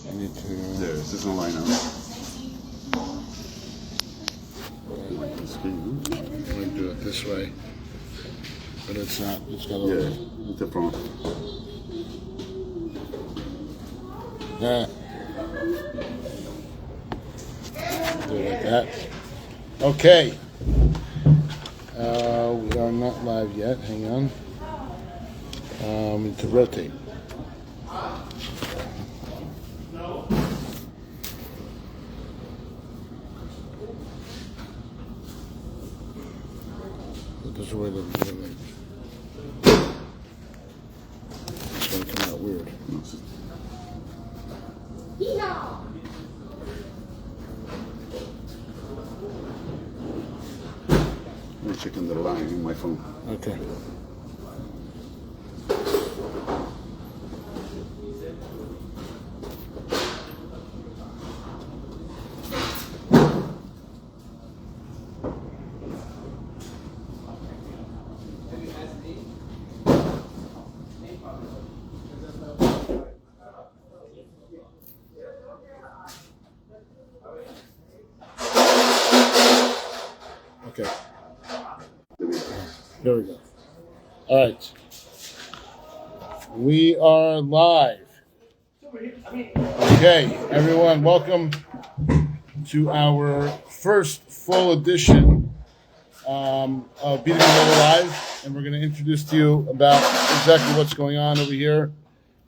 I need to. There, this is online now. Like this key, no? I'm going to do it this way. But it's not. It's got a Yeah, little. it's the front. Yeah. Do it like that. Okay. We are not live yet. Hang on. To rotate. This is where the it's going to come out weird. I'm checking the line in my phone. Okay. Okay. There we go. All right. We are live. Okay, everyone, welcome to our first full edition of B2B Mobile Live, and we're going to introduce to you about exactly what's going on over here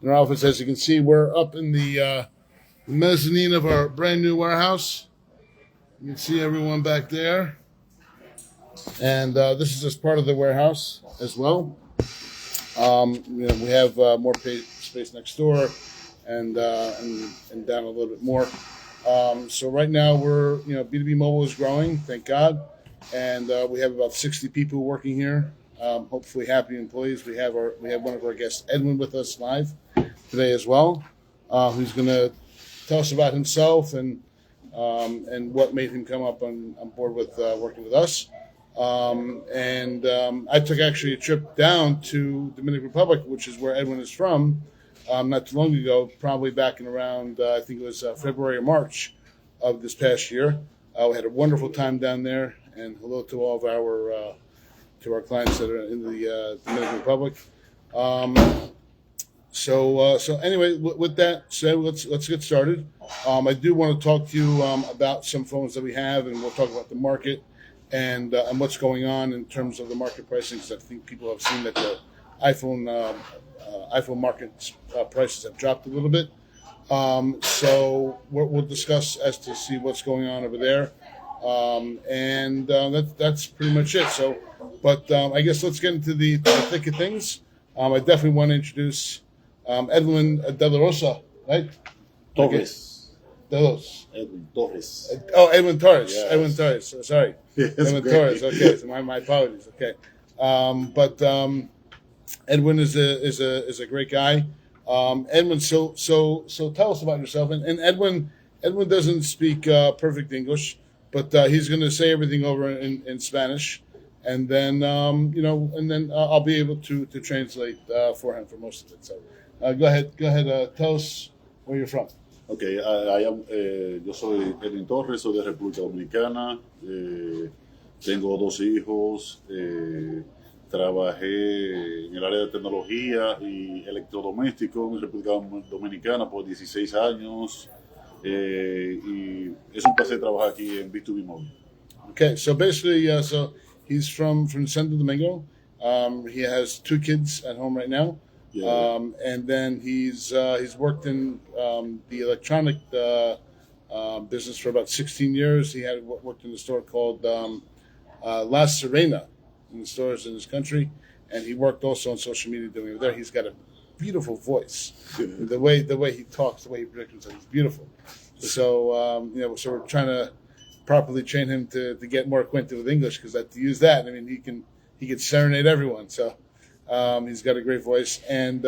in our office. As you can see, we're up in the mezzanine of our brand new warehouse. You can see everyone back there. And this is just part of the warehouse as well. We have more space next door and down a little bit more. So right now we're, B2B Mobile is growing, thank God. And we have about 60 people working here. Hopefully happy employees. We have one of our guests, Edwin, with us live today as well, who's going to tell us about himself and what made him come up on board with working with us. I took actually a trip down to Dominican Republic, which is where Edwin is from, not too long ago, probably back in around, I think it was February or March of this past year. We had a wonderful time down there, and hello to all of our clients that are in the Dominican Republic. So anyway, with that said, let's get started. I do want to talk to you about some phones that we have, and we'll talk about the market and what's going on in terms of the market pricing, because I think people have seen that the iPhone market prices have dropped a little bit. So we'll discuss as to see what's going on over there, and that's pretty much it. So, but I guess let's get into the thick of things. I definitely want to introduce Edwin De La Rosa, right? Torres. Delos. Edwin Torres. Edwin Torres. Yes. Edwin Torres. Sorry. Yes, Edwin great. Torres. Okay, so my apologies. Okay, but Edwin is a great guy. Edwin, so tell us about yourself. And Edwin doesn't speak perfect English, but he's going to say everything over in Spanish, and then I'll be able to translate for him for most of it. So go ahead. Tell us where you're from. Okay, yo soy Edwin Torres, soy de República Dominicana, tengo 2 hijos, trabajé en el área de tecnología y electrodoméstico en República Dominicana por 16 años, y es un placer trabajar aquí en B2B Mobile. Okay, so basically, so he's from Santo Domingo. He has 2 kids at home right now. Yeah. And then he's worked in the electronic business for about 16 years. He had worked in a store called La Serena in the stores in his country, and he worked also on social media doing it there. He's got a beautiful voice. The way he talks, the way he predicts himself, he's beautiful. So so we're trying to properly train him to get more acquainted with English, because to use that, I mean, he can serenade everyone. So. He's got a great voice, and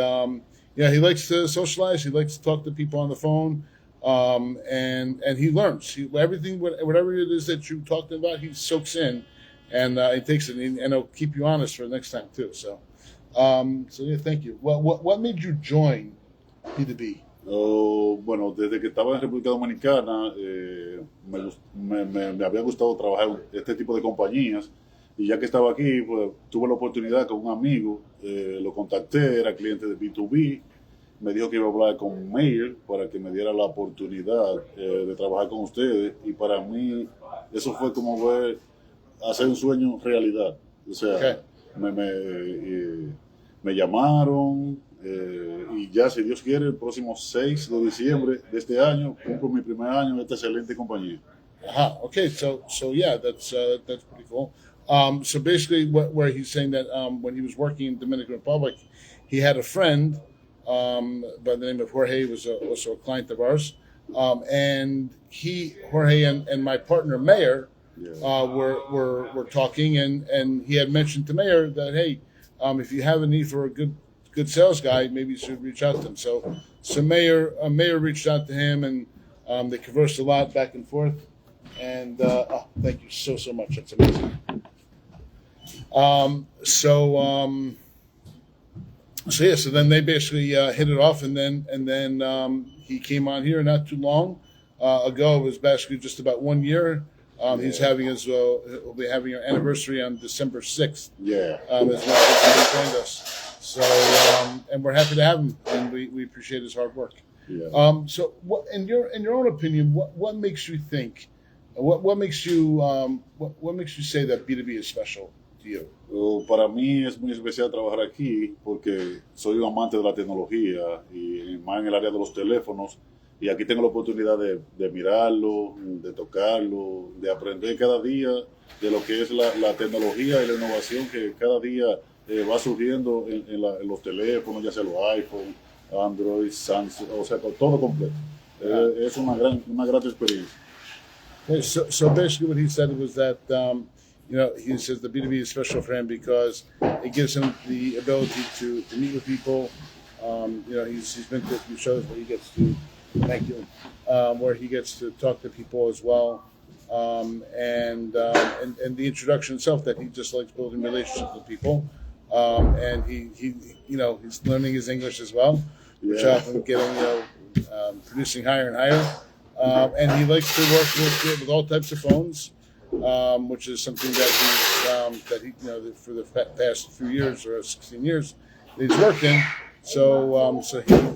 he likes to socialize. He likes to talk to people on the phone, and he learns. Everything, whatever it is that you talked about, he soaks in, and he takes it, and he'll keep you honest for the next time too. So, thank you. What made you join B2B? Bueno, desde que estaba en República Dominicana, me había gustado trabajar en este tipo de compañías. Y ya que estaba aquí, pues tuve la oportunidad con un amigo, lo contacté, era cliente de B2B, me dijo que iba a hablar con Mayer para que me diera la oportunidad de trabajar con ustedes. Y para mí, eso fue como ver hacer un sueño realidad. O sea, Okay. me llamaron y ya, si Dios quiere, el próximo 6 de diciembre de este año, cumplo mi primer año en esta excelente compañía. Okay. So yeah, that's pretty cool. So basically, where he's saying that when he was working in Dominican Republic, he had a friend by the name of Jorge, was also a client of ours, and Jorge, and my partner Mayor Yeah. were talking, and he had mentioned to Mayor that, hey, if you have a need for a good sales guy, maybe you should reach out to him. So Mayor reached out to him, and they conversed a lot back and forth. And thank you so much. That's amazing. So yeah, so then they basically hit it off, and then he came on here not too long ago. It was basically just about 1 year. He's having he'll be having an anniversary on December 6th. Yeah. As he joined us. So and we're happy to have him, and we appreciate his hard work. Yeah. So what, in your own opinion, what makes you think? What makes you say that B2B is special to you? Para mí es muy especial trabajar aquí porque soy un amante de la tecnología y más en el área de los teléfonos. Y aquí tengo la oportunidad de mirarlo, de tocarlo, de aprender cada día de lo que es la tecnología y la innovación que cada día va surgiendo en los teléfonos, ya sea los iPhone, Android, Samsung, o sea, todo completo. Es una gran experiencia. Okay, so basically what he said was that, he says the B2B is special for him because it gives him the ability to meet with people. He's been to a few shows where he gets to, thank you, where he gets to talk to people as well. And the introduction itself, that he just likes building relationships with people. And he's learning his English as well, which often getting, producing higher and higher. And he likes to work with all types of phones, which is something that he for the past few years or 16 years that he's worked in. So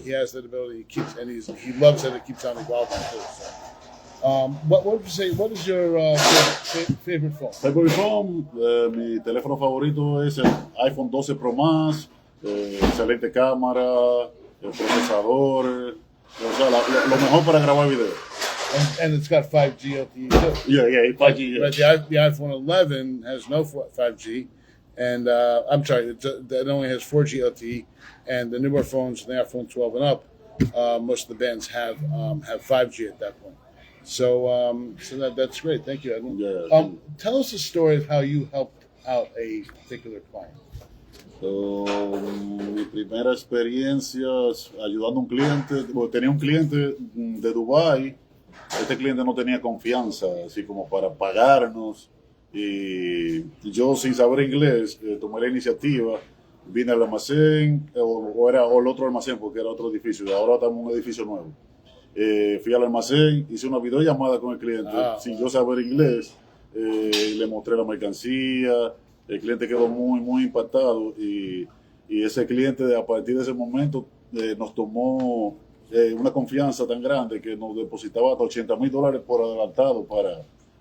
he has that ability. He loves that it keeps on evolving too. So, what would you say? What is your favorite phone? Favorite phone, mi teléfono favorito es el iPhone 12 Pro Max, excelente cámara, el procesador, o sea, lo mejor para grabar video. And it's got 5G LTE too. Yeah, 5G. Right, the iPhone 11 has no 5G, and I'm sorry, it only has 4G LTE. And the newer phones, the iPhone 12 and up, most of the bands have 5G at that point. So that's great. Thank you, Edwin. Yeah. Tell us a story of how you helped out a particular client. Mi primera experiencia ayudando a un cliente, tenía un cliente de Dubái. Este cliente no tenía confianza, así como para pagarnos, y yo, sin saber inglés, tomé la iniciativa, vine al almacén, o el otro almacén, porque era otro edificio, y ahora estamos en un edificio nuevo. Fui al almacén, hice una videollamada con el cliente, sin yo saber inglés, le mostré la mercancía, el cliente quedó muy impactado, y ese cliente, a partir de ese momento, nos tomó una confianza tan grande que nos depositaba hasta $80,000 por adelantado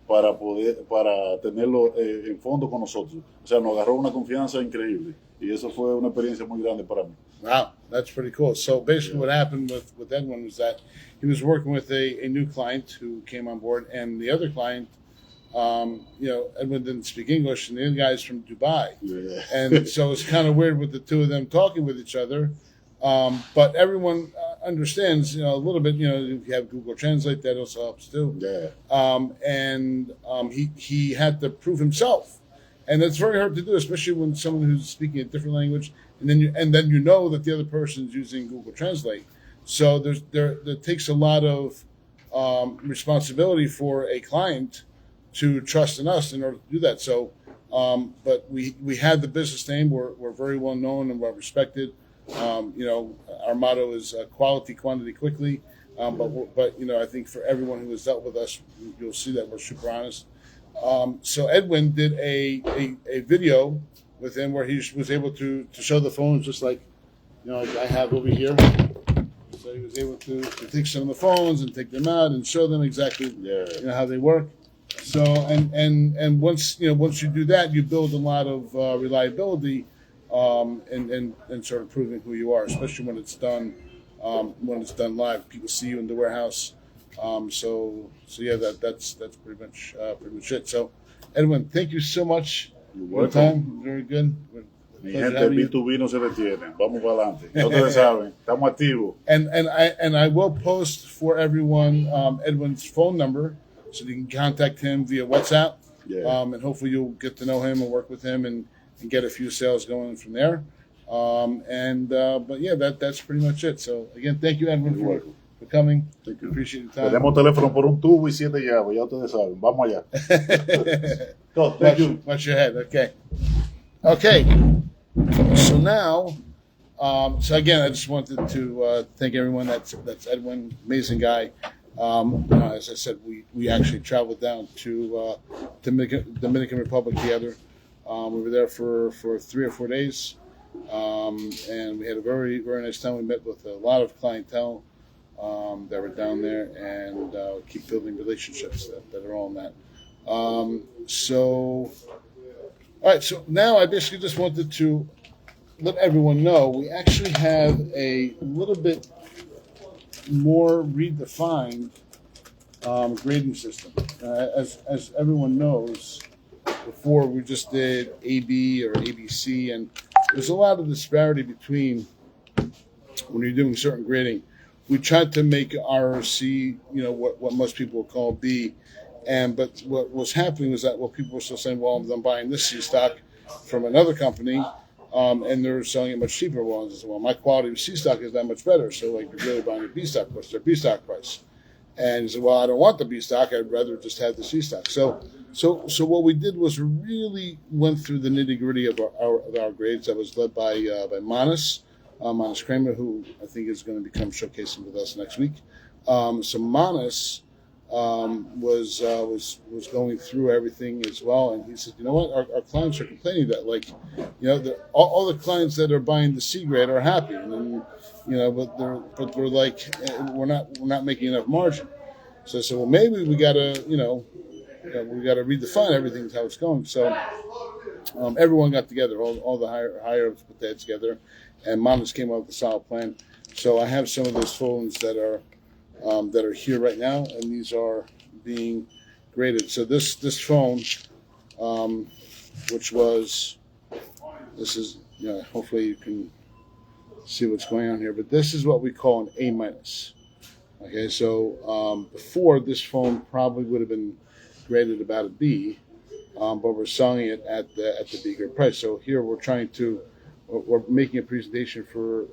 para tenerlo en fondo con nosotros. O sea, nos agarró una confianza increíble, y eso fue una experiencia muy grande para mí. Wow, that's pretty cool. So basically what happened with Edwin was that he was working with a new client who came on board, and the other client, Edwin didn't speak English, and the other guy's from Dubai. Yeah. And so it's kind of weird with the two of them talking with each other. But everyone understands, a little bit, if you have Google Translate, that also helps too. Yeah. He had to prove himself. And it's very hard to do, especially when someone who's speaking a different language, and then you know that the other person's using Google Translate. So there takes a lot of responsibility for a client to trust in us in order to do that. So, but we had the business name. We're very well known and well respected. Our motto is quality, quantity, quickly. But I think for everyone who has dealt with us, you'll see that we're super honest. So Edwin did a video with him where he was able to show the phones just like like I have over here. So he was able to take some of the phones and take them out and show them exactly how they work. So and once you do that, you build a lot of reliability and sort of proving who you are, especially when it's done live. People see you in the warehouse. So yeah, that's pretty much it. So Edwin, thank you so much for your time. Very good. Mi gente, el B2B no se detiene. Vamos para adelante. Ya ustedes saben, estamos activos. And I will post for everyone Edwin's phone number so you can contact him via WhatsApp. Yeah. And hopefully you'll get to know him and work with him and get a few sales going from there. But yeah, that's pretty much it. So again, thank you, Edwin, for coming. Thank you. Appreciate your time. Tenemos teléfono por un tubo y 7 llaves, ya ustedes saben. Vamos allá. Go, thank you. Watch your head. Okay. So now, so again, I just wanted to thank everyone. That's Edwin, amazing guy. As I said, we actually traveled down to Dominican Republic together. We were there for 3 or 4 days, and we had a very, very nice time. We met with a lot of clientele that were down there, and keep building relationships that are all in that. All right, so now I basically just wanted to let everyone know we actually have a little bit more redefined grading system. As everyone knows, before we just did AB or ABC, and there's a lot of disparity between when you're doing certain grading. We tried to make RRC, what most people would call B. But what was happening was that people were still saying, well, I'm buying this C stock from another company, and they're selling it much cheaper. Well, my quality of C stock is that much better. So, you're really buying a B stock. What's their B stock price? And he said, well, I don't want the B stock. I'd rather just have the C stock. So what we did was we really went through the nitty gritty of our grades. That was led by Manas Kramer, who I think is going to become showcasing with us next week. So Manas was going through everything as well, and he said, you know what, our clients are complaining that all the clients that are buying the C grade are happy, and then, but they're like, we're not making enough margin. So I said, well, maybe we gotta redefine everything how it's going. So everyone got together, all the higher ups put that together, and Manas came up with a solid plan. So I have some of those phones that are here right now, and these are being graded. So this phone, hopefully you can see what's going on here, but this is what we call an A minus. Okay, so before, this phone probably would have been graded about a B, but we're selling it at the B grade price. So here we're making a presentation for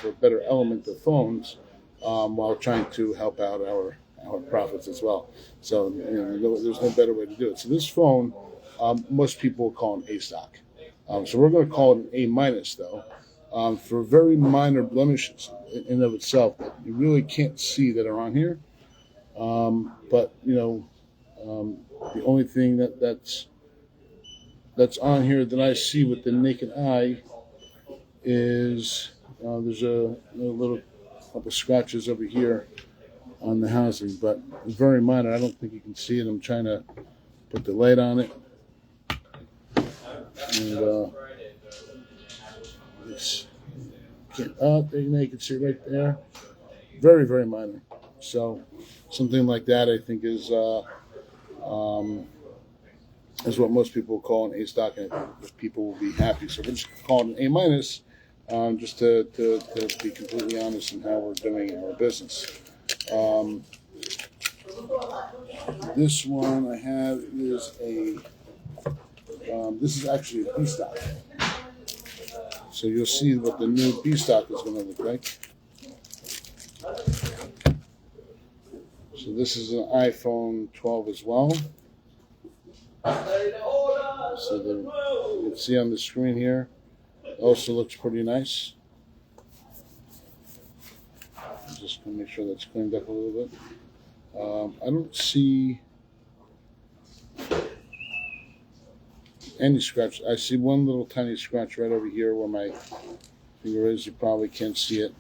a better element of phones, while trying to help out our profits as well. So there's no better way to do it. So this phone, most people will call an A stock. So we're going to call it an A minus though, for very minor blemishes in and of itself that you really can't see that are on here. But the only thing that's on here that I see with the naked eye is there's a little couple scratches over here on the housing, but very minor. I don't think you can see it. I'm trying to put the light on it, and there you can see it right there. Very, very minor. So something like that, I think, is what most people call an A stock, and people will be happy. So we're just calling it an A minus. Just to be completely honest in how we're doing our business. This one I have is this is actually a B stock. So you'll see what the new B stock is going to look like. So this is an iPhone 12 as well. So you can see on the screen here, also looks pretty nice. to make sure that's cleaned up a little bit. I don't see any scratch. I see one little tiny scratch right over here where my finger is. You probably can't see it.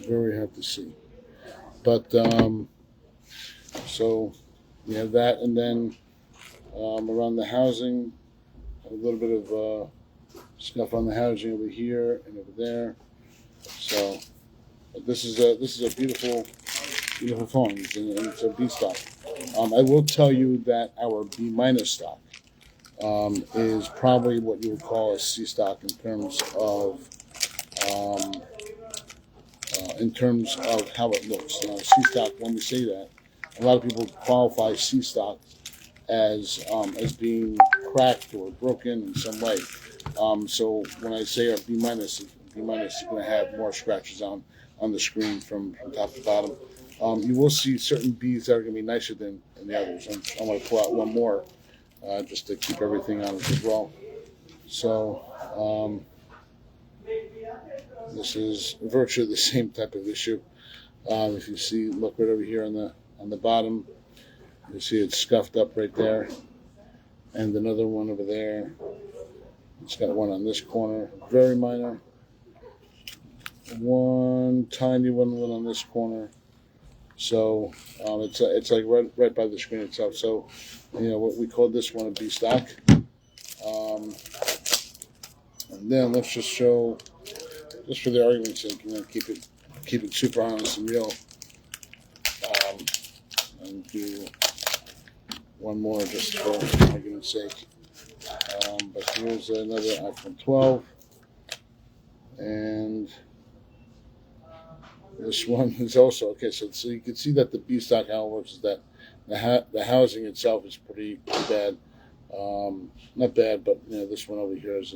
Very hard to see. But so we have that, and then around the housing, a little bit of stuff on the housing over here and over there. So this is a beautiful phone, and it's a B stock. I will tell you that our B minus stock is probably what you would call a C stock in terms of how it looks. Now, C stock, when we say that, a lot of people qualify C stock as being cracked or broken in some way. So when I say a B minus is going to have more scratches on the screen from top to bottom. You will see certain Bs that are going to be nicer than the others. I'm going to pull out one more just to keep everything on it as well. So this is virtually the same type of issue. If you see, look right over here on the bottom, you see it's scuffed up right there, and another one over there. It's got one on this corner, very minor. One tiny one on this corner. So it's like right by the screen itself. So what we call this one a B stock. And then let's just show, just for the argument's sake, keep it super honest and real. And do one more just for argument's sake. But here's another iPhone 12, and this one is also okay. So you can see that the B stock, how it works is that the housing itself is pretty bad. Not bad, but this one over here is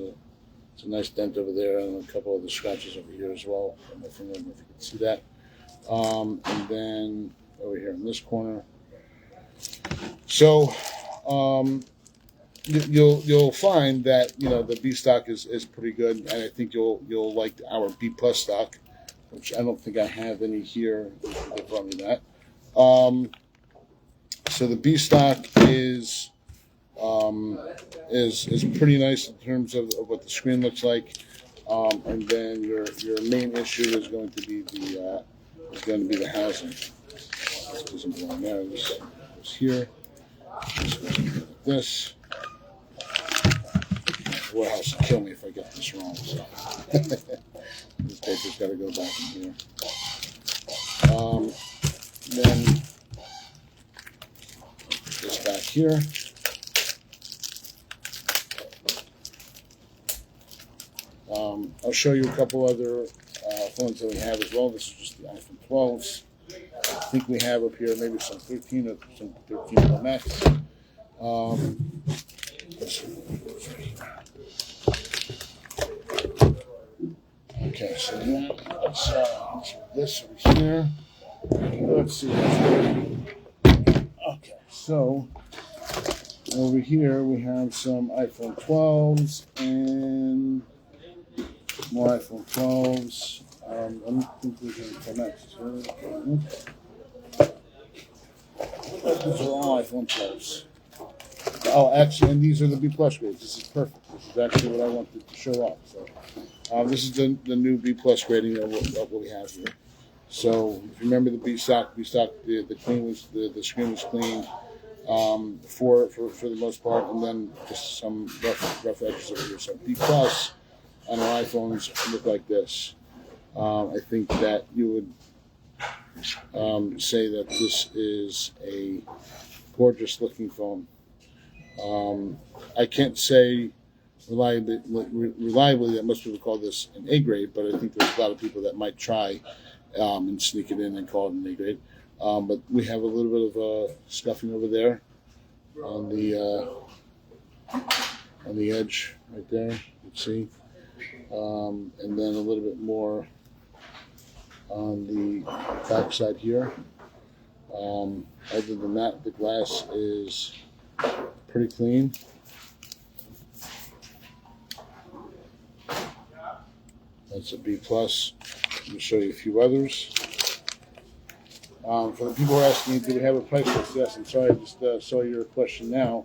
it's a nice dent over there, and a couple of the scratches over here as well. I don't know if you can see that. And then over here in this corner. So you'll find that the B stock is pretty good, and I think you'll like our B plus stock, which I don't think I have any here. They'll run me that. So the B stock is pretty nice in terms of what the screen looks like, and then your main issue is going to be the housing. This doesn't belong there. This goes here. This goes like this. The warehouse will kill me if I get this wrong. So this paper's got to go back in here. Then this back here. I'll show you a couple other phones that we have as well. This is just the iPhone 12s. I think we have up here maybe some 13 or some 13 Pro Max. Okay, so let's this over here. Let's see. Okay, so over here we have some iPhone 12s and more iPhone 12s. I don't think there's any Pro Max. These are all iPhone 12s. Oh, actually, and these are the B plus grades. This is perfect. This is actually what I wanted to show off. So, this is the new B plus grading of what we have here. So, if you remember the B stock, the screen was clean for the most part, and then just some rough edges over here. So, B plus on our iPhones look like this. I think that you would say that this is a gorgeous looking phone. I can't say reliably that most people call this an A grade, but I think there's a lot of people that might try and sneak it in and call it an A grade. But we have a little bit of scuffing over there on the edge right there. You can see, and then a little bit more on the back side here. Other than that, the glass is pretty clean. That's a B plus. Let me show you a few others. For the people who are asking, do we have a price list? Yes, I'm sorry, I just saw your question now.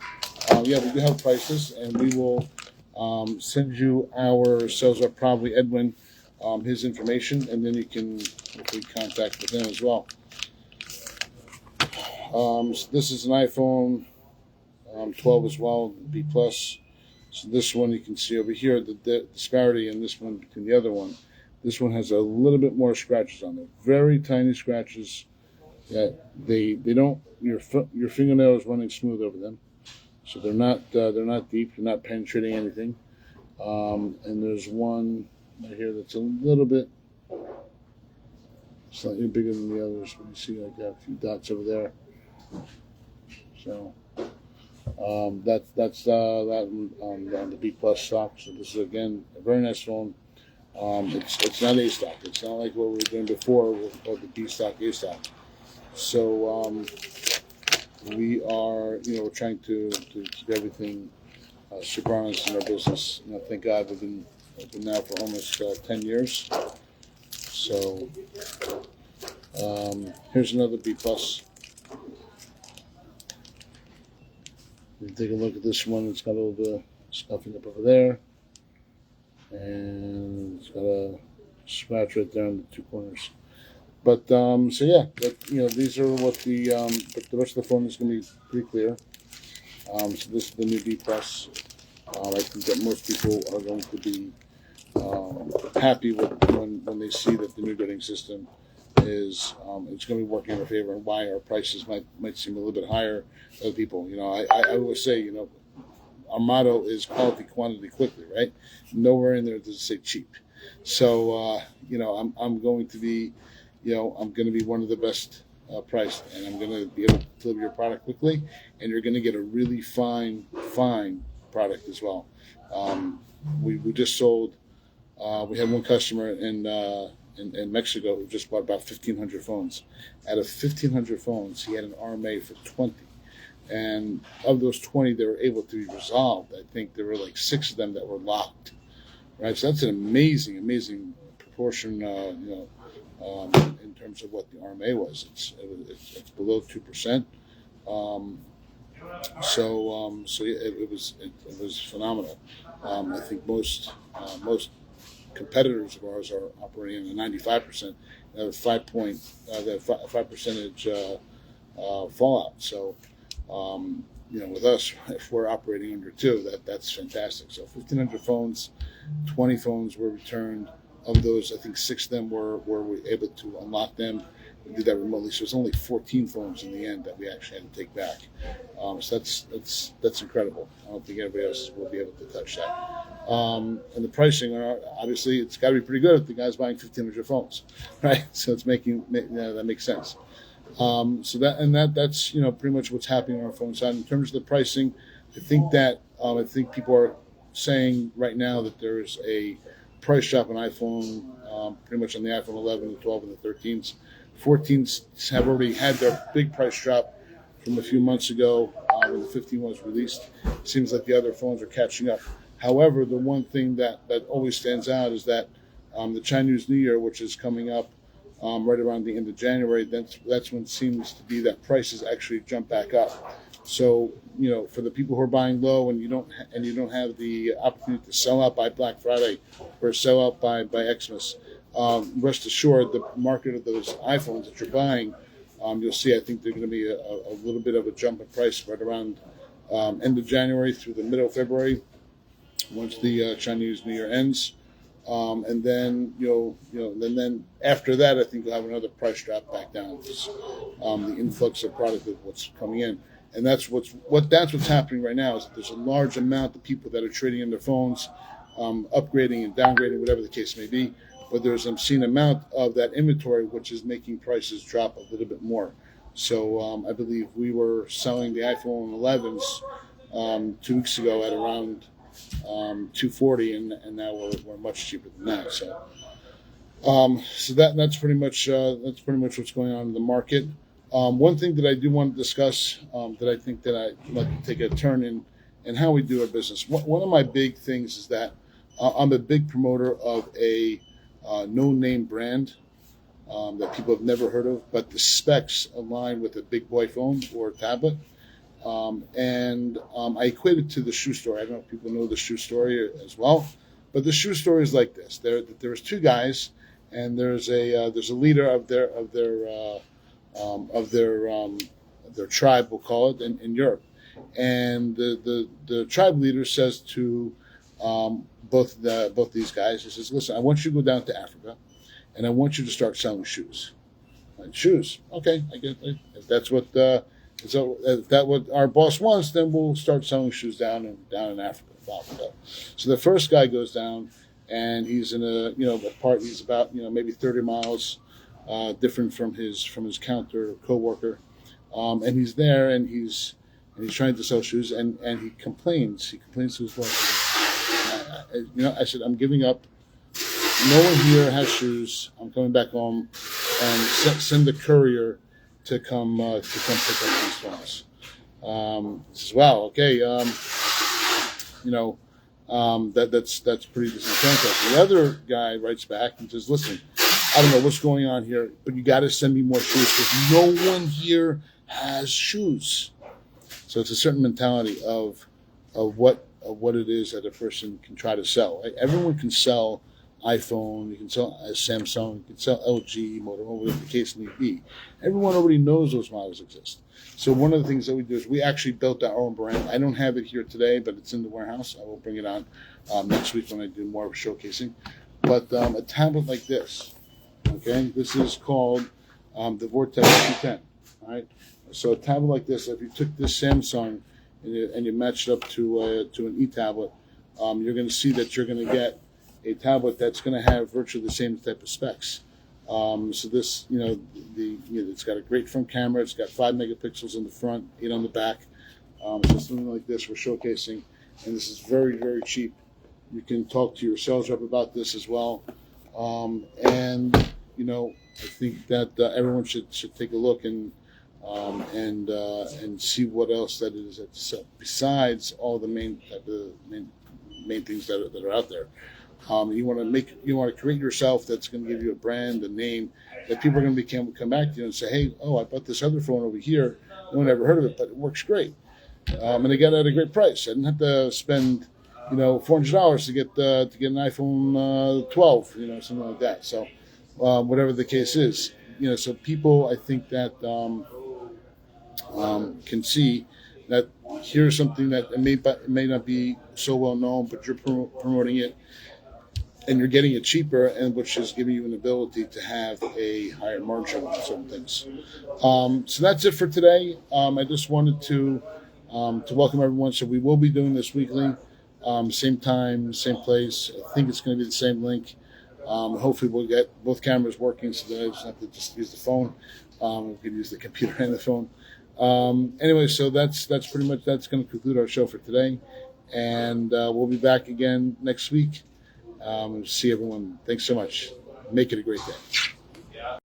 Yeah, we do have prices, and we will send you our sales rep, probably Edwin, his information, and then you can hopefully contact with him as well. So this is an iPhone 12 as well, B plus. So this one you can see over here the disparity in this one between the other one. This one has a little bit more scratches on there, very tiny scratches. Yeah, they don't your fingernail is running smooth over them, so they're not deep. They're not penetrating anything. And there's one right here that's a little bit slightly bigger than the others. But you see, I got a few dots over there. So that's that on the B plus stock. So this is again a very nice phone. It's not A stock. It's not like what we were doing before with the B stock, A stock. So we are, we're trying to keep everything super honest in our business. Thank God we've been open now for almost 10 years. So here's another B plus. You take a look at this one. It's got a little bit of scuffing up over there, and it's got a scratch right there on the two corners. But so yeah, these are what the rest of the phone is going to be pretty clear. So this is the new B plus. I think that most people are going to be happy with when they see that the new grading system is it's going to be working in our favor, and why our prices might seem a little bit higher to other people. I always say, our motto is quality, quantity, quickly, right? Nowhere in there does it say cheap. So I'm going to be I'm going to be one of the best priced, and I'm going to be able to deliver your product quickly, and you're going to get a really fine product as well. We just sold. We had one customer in Mexico who just bought about 1,500 phones. Out of 1,500 phones, he had an RMA for 20. And of those 20, they were able to be resolved. I think there were like 6 of them that were locked. Right, so that's an amazing proportion. In terms of what the RMA was, it's below 2%. So it was phenomenal. I think most competitors of ours are operating at 95%. That 5 percentage fallout. So with us, if we're operating under 2, that's fantastic. So 1,500 phones, 20 phones were returned. Of those, I think 6 of them were able to unlock them. We did that remotely, so it's only 14 phones in the end that we actually had to take back. So that's incredible. I don't think anybody else will be able to touch that. And the pricing, obviously, it's got to be pretty good if the guy's buying 1,500 phones, right? So it's that makes sense. So that's pretty much what's happening on our phone side in terms of the pricing. I think people are saying right now that there's a price drop on iPhone, pretty much on the iPhone 11, the 12, and the 13s. 14s have already had their big price drop from a few months ago when the 15 was released. It seems like the other phones are catching up. However, the one thing that always stands out is that the Chinese New Year, which is coming up right around the end of January, that's when it seems to be that prices actually jump back up. So for the people who are buying low and you don't have the opportunity to sell out by Black Friday or sell out by Xmas, rest assured the market of those iPhones that you're buying, you'll see. I think they're going to be a little bit of a jump in price right around end of January through the middle of February, once the Chinese New Year ends. And then then after that, I think you'll have another price drop back down. The influx of product of what's coming in, and that's what's happening right now. Is that there's a large amount of people that are trading in their phones, upgrading and downgrading, whatever the case may be. But there's an obscene amount of that inventory which is making prices drop a little bit more. So I believe we were selling the iPhone 11s 2 weeks ago at around $240, and now we're much cheaper than that. So that's pretty much what's going on in the market. One thing that I do want to discuss that I think that I'd like to take a turn in how we do our business. One of my big things is that I'm a big promoter of a no-name brand that people have never heard of, but the specs align with a big boy phone or tablet. I equate it to the shoe story. I don't know if people know the shoe story as well, but the shoe story is like this: there's two guys, and there's a leader of their tribe, we'll call it, in Europe, and the tribe leader says to both these guys, he says, "Listen, I want you to go down to Africa, and I want you to start selling shoes." Like, shoes, okay, I get it. If that's what if that's what our boss wants, then we'll start selling shoes down in Africa. So the first guy goes down, and he's in a part. He's about maybe 30 miles different from his counter coworker, and he's there, and he's trying to sell shoes, and he complains. He complains to his boss. I said, I'm giving up. No one here has shoes. I'm coming back home, and send the courier to come pick up these phones. He says, "Wow, okay, that's pretty disenchanting." The other guy writes back and says, "Listen, I don't know what's going on here, but you got to send me more shoes because no one here has shoes." So it's a certain mentality of what it is that a person can try to sell. Right? Everyone can sell iPhone, you can sell Samsung, you can sell LG, Motorola, whatever the case may be. Everyone already knows those models exist. So one of the things that we do is we actually built our own brand. I don't have it here today, but it's in the warehouse. I will bring it on next week when I do more of a showcasing. But a tablet like this, okay, this is called the Vortex 210. All right, so a tablet like this, if you took this Samsung and you matched it up to an e-tablet, you're going to see that you're going to get a tablet that's going to have virtually the same type of specs. So this, it's got a great front camera. It's got 5 megapixels in the front, 8 on the back. So something like this we're showcasing, and this is very, very cheap. You can talk to your sales rep about this as well. I think that everyone should take a look and see what else that is besides all the main things that are out there. You want to create yourself that's going to give you a brand, a name that people are going to come back to you and say, "Hey, I bought this other phone over here. No one ever heard of it, but it works great, and they got it at a great price. I didn't have to spend $400 to get an iPhone 12, something like that." So whatever the case is, so people, I think that can see that here's something that may not be so well known, but you're promoting it. And you're getting it cheaper, and which is giving you an ability to have a higher margin on certain things. So that's it for today. I just wanted to welcome everyone. So we will be doing this weekly, same time, same place. I think it's going to be the same link. Hopefully we'll get both cameras working, so that I just have to use the phone. We can use the computer and the phone. Anyway, so that's pretty much going to conclude our show for today, and we'll be back again next week. See everyone. Thanks so much. Make it a great day.